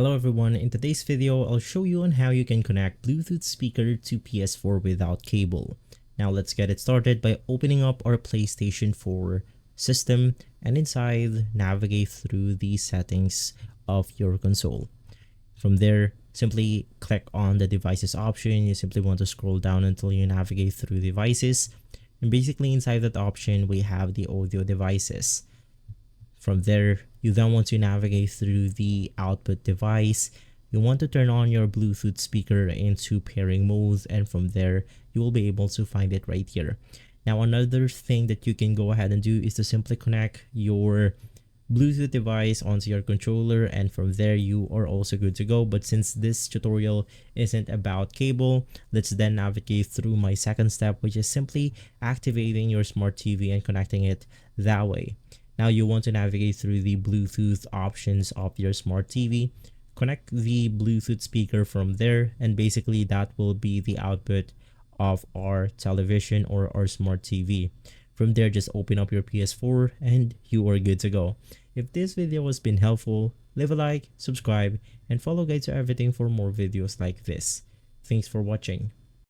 Hello everyone, in today's video I'll show you on how you can connect Bluetooth speaker to PS4 without cable. Now let's get it started by opening up our PlayStation 4 system, and inside navigate through the settings of your console. From there, simply click on the devices option. You simply want to scroll down until you navigate through devices, and basically inside that option we have the audio devices. From there, you then want to navigate through the output device. You want to turn on your Bluetooth speaker into pairing mode, and from there, you will be able to find it right here. Now, another thing that you can go ahead and do is to simply connect your Bluetooth device onto your controller, and from there you are also good to go. But since this tutorial isn't about cable, let's then navigate through my second step, which is simply activating your smart TV and connecting it that way. Now you want to navigate through the Bluetooth options of your smart TV, connect the Bluetooth speaker from there, and basically that will be the output of our television or our smart TV. From there, just open up your PS4 and you are good to go. If this video has been helpful, leave a like, subscribe, and follow Guide to Everything for more videos like this. Thanks for watching.